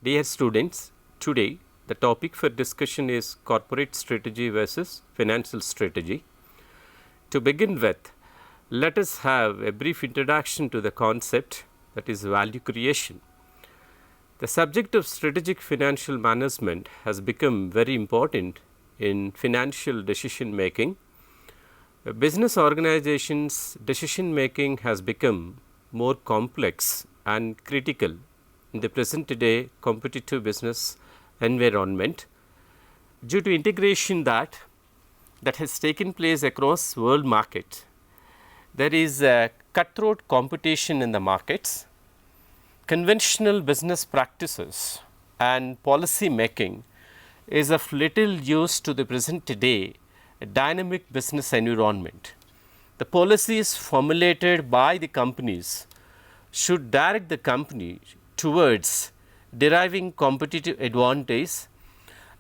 Dear students, today the topic for discussion is corporate strategy versus financial strategy. To begin with, let us have a brief introduction to the concept, that is value creation. The subject of strategic financial management has become very important in financial decision making. Business organizations' decision making has become more complex and critical in the present day competitive business environment due to integration that has taken place across world market. There is a cutthroat competition in the markets. Conventional business practices and policy making is of little use to the present day dynamic business environment. The policies formulated by the companies should direct the company towards deriving competitive advantage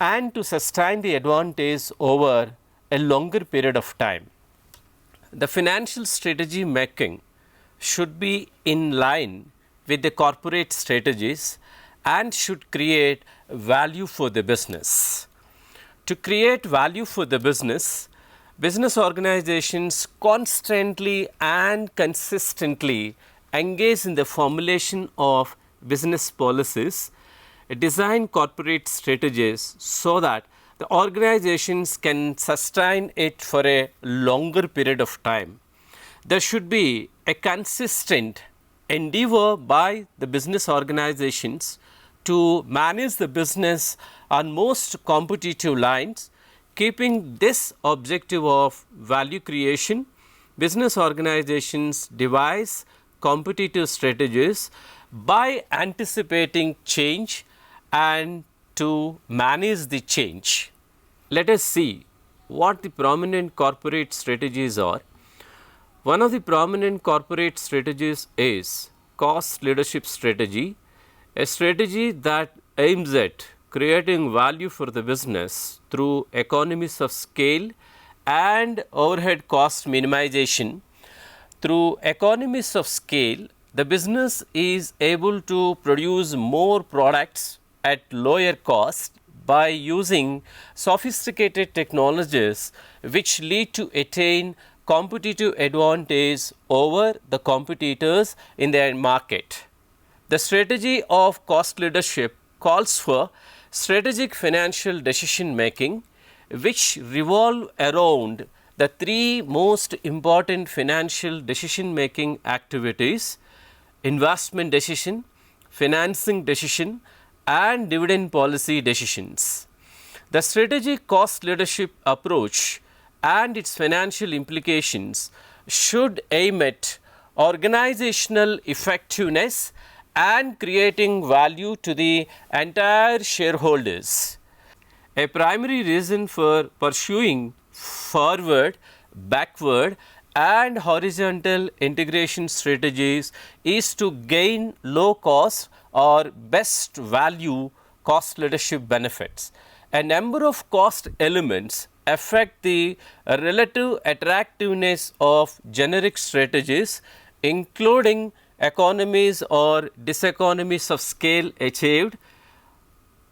and to sustain the advantage over a longer period of time. The financial strategy making should be in line with the corporate strategies and should create value for the business. To create value for the business organizations constantly and consistently engage in the formulation of business policies, design corporate strategies so that the organizations can sustain it for a longer period of time. There should be a consistent endeavor by the business organizations to manage the business on most competitive lines. Keeping this objective of value creation, business organizations devise competitive strategies by anticipating change and to manage the change. Let us see what the prominent corporate strategies are. One of the prominent corporate strategies is cost leadership strategy, a strategy that aims at creating value for the business through economies of scale and overhead cost minimization. Through economies of scale, the business is able to produce more products at lower cost by using sophisticated technologies which lead to attain competitive advantage over the competitors in their market. The strategy of cost leadership calls for strategic financial decision making which revolve around the three most important financial decision making activities: investment decision, financing decision and dividend policy decisions. The strategic cost leadership approach and its financial implications should aim at organizational effectiveness and creating value to the entire shareholders. A primary reason for pursuing forward, backward and horizontal integration strategies is to gain low cost or best value cost leadership benefits. A number of cost elements affect the relative attractiveness of generic strategies, including economies or diseconomies of scale achieved,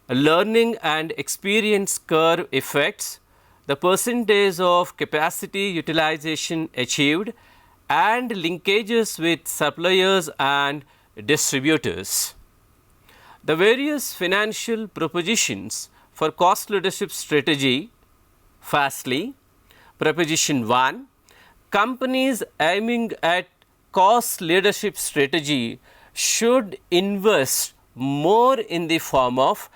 learning and experience curve effects, the percentage of capacity utilization achieved and linkages with suppliers and distributors. The various financial propositions for cost leadership strategy. Firstly, proposition 1, companies aiming at cost leadership strategy should invest more in the form of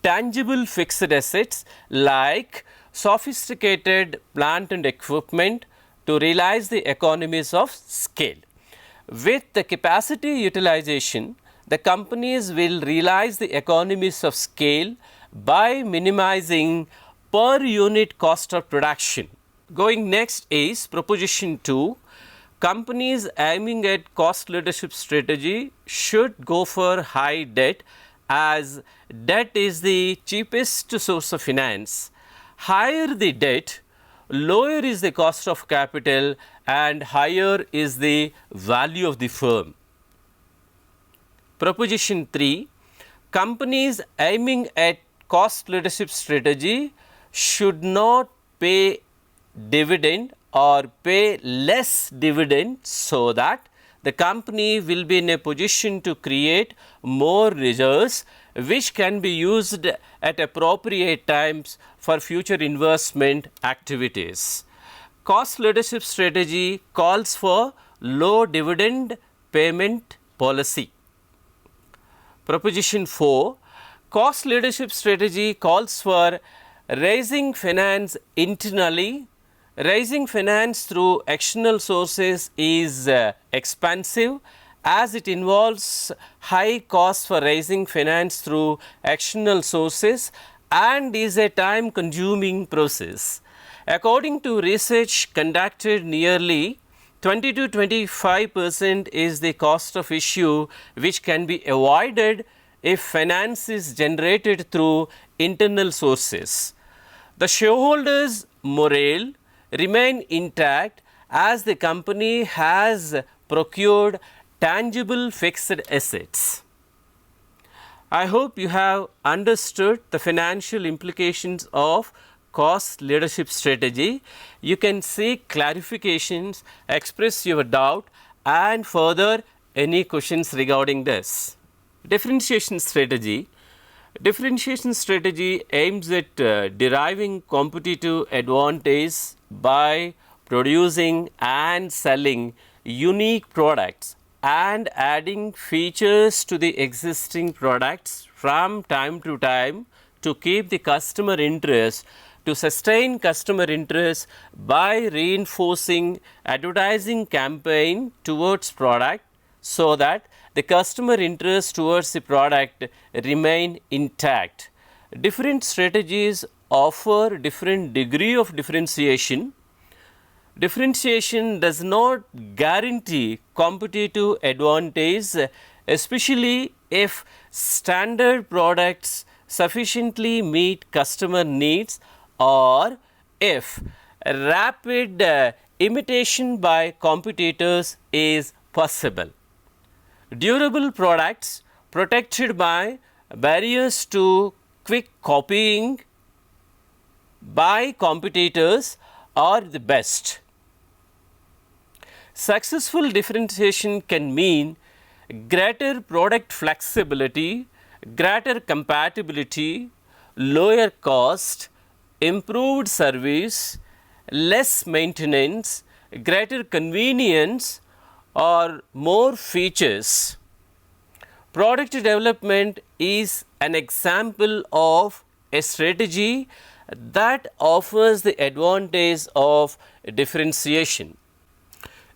tangible fixed assets like sophisticated plant and equipment to realize the economies of scale. With the capacity utilization, the companies will realize the economies of scale by minimizing per unit cost of production. Going next is proposition 2. Companies aiming at cost leadership strategy should go for high debt, as debt is the cheapest source of finance. Higher the debt, lower is the cost of capital and higher is the value of the firm. Proposition 3, companies aiming at cost leadership strategy should not pay dividend or pay less dividend so that the company will be in a position to create more reserves which can be used at appropriate times for future investment activities. Cost leadership strategy calls for low dividend payment policy. Proposition 4, cost leadership strategy calls for raising finance internally. Raising finance through external sources is expensive as it involves high cost for raising finance through external sources and is a time consuming process. According to research conducted, nearly 20 to 25% is the cost of issue which can be avoided if finance is generated through internal sources. The shareholders' morale remain intact as the company has procured tangible fixed assets. I hope you have understood the financial implications of cost leadership strategy. You can seek clarifications, express your doubt and further any questions regarding this. Differentiation strategy. Differentiation strategy aims at deriving competitive advantage by producing and selling unique products and adding features to the existing products from time to time to keep the customer interest, to sustain customer interest by reinforcing advertising campaign towards product so that the customer interest towards the product remain intact. Different strategies offer different degree of differentiation. Differentiation does not guarantee competitive advantage, especially if standard products sufficiently meet customer needs or if rapid imitation by competitors is possible. Durable products protected by barriers to quick copying by competitors are the best. Successful differentiation can mean greater product flexibility, greater compatibility, lower cost, improved service, less maintenance, greater convenience or more features. Product development is an example of a strategy that offers the advantage of differentiation.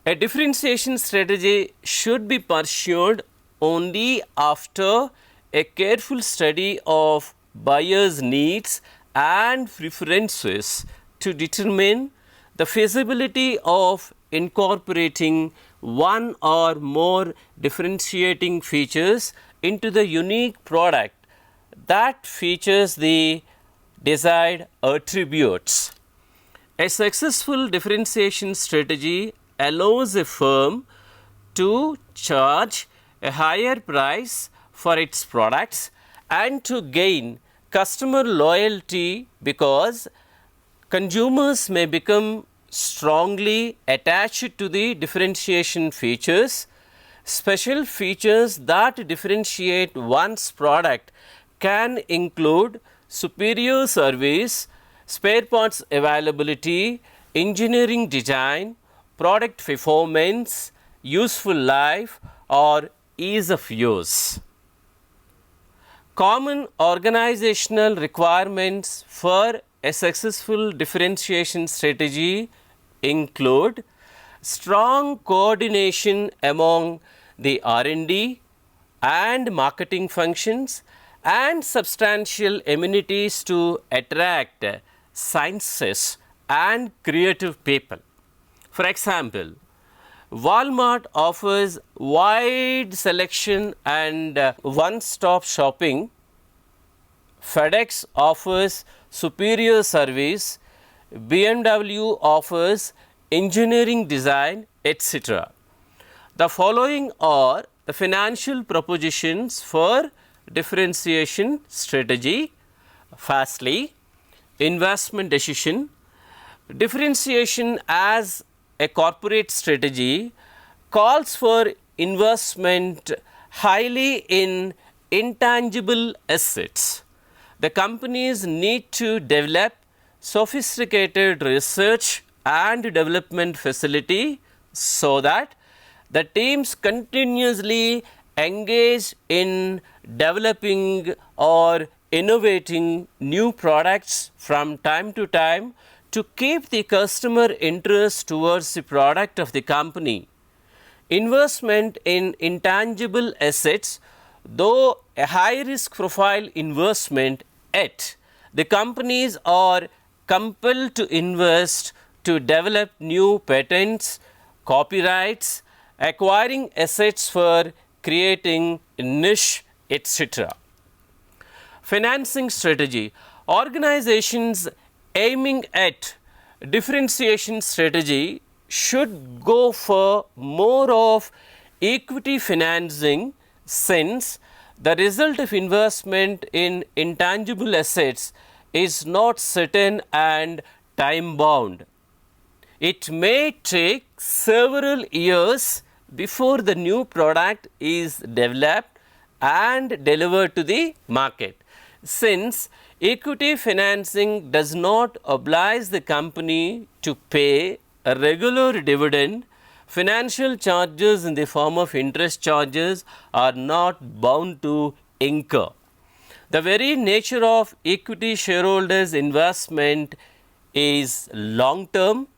A differentiation strategy should be pursued only after a careful study of buyers' needs and preferences to determine the feasibility of incorporating one or more differentiating features into the unique product that features the desired attributes. A successful differentiation strategy allows a firm to charge a higher price for its products and to gain customer loyalty because consumers may become strongly attached to the differentiation features. Special features that differentiate one's product can include superior service, spare parts availability, engineering design, product performance, useful life or ease of use. Common organizational requirements for a successful differentiation strategy include strong coordination among the R&D and marketing functions and substantial amenities to attract scientists and creative people. For example, Walmart offers wide selection and one-stop shopping. FedEx offers superior service. BMW offers engineering design, etc. The following are the financial propositions for differentiation strategy. Firstly, investment decision. Differentiation as a corporate strategy calls for investment highly in intangible assets. The companies need to develop sophisticated research and development facility so that the teams continuously engage in developing or innovating new products from time to time to keep the customer interest towards the product of the company. Investment in intangible assets, though a high risk profile investment, yet the companies are compelled to invest to develop new patents, copyrights, acquiring assets for creating niche, etc. Financing strategy. Organizations aiming at differentiation strategy should go for more of equity financing, since the result of investment in intangible assets is not certain and time bound. It may take several years before the new product is developed and delivered to the market. Since equity financing does not oblige the company to pay a regular dividend, financial charges in the form of interest charges are not bound to incur. The very nature of equity shareholders' investment is long term.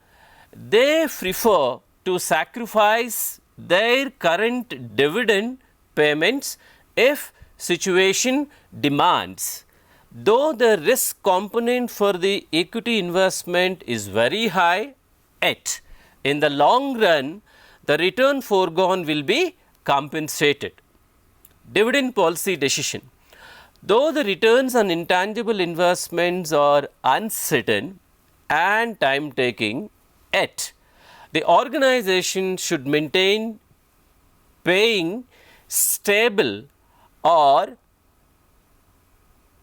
They prefer to sacrifice their current dividend payments if situation demands. Though the risk component for the equity investment is very high, yet in the long run the return foregone will be compensated. Dividend policy decision. Though the returns on intangible investments are uncertain and time taking, yet the organization should maintain paying stable or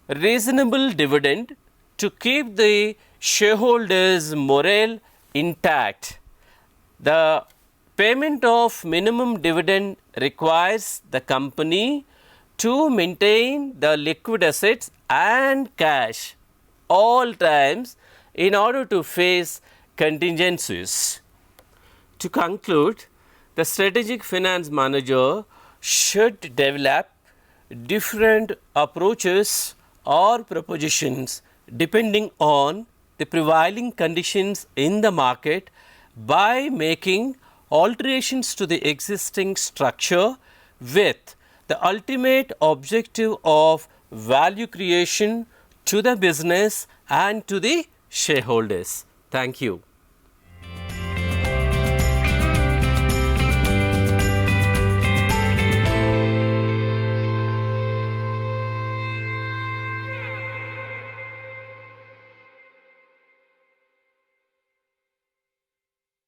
reasonable dividend to keep the shareholders' morale intact. The payment of minimum dividend requires the company to maintain the liquid assets and cash all times in order to face contingencies. To conclude, the strategic finance manager should develop different approaches or propositions depending on the prevailing conditions in the market by making alterations to the existing structure with the ultimate objective of value creation to the business and to the shareholders. Thank you.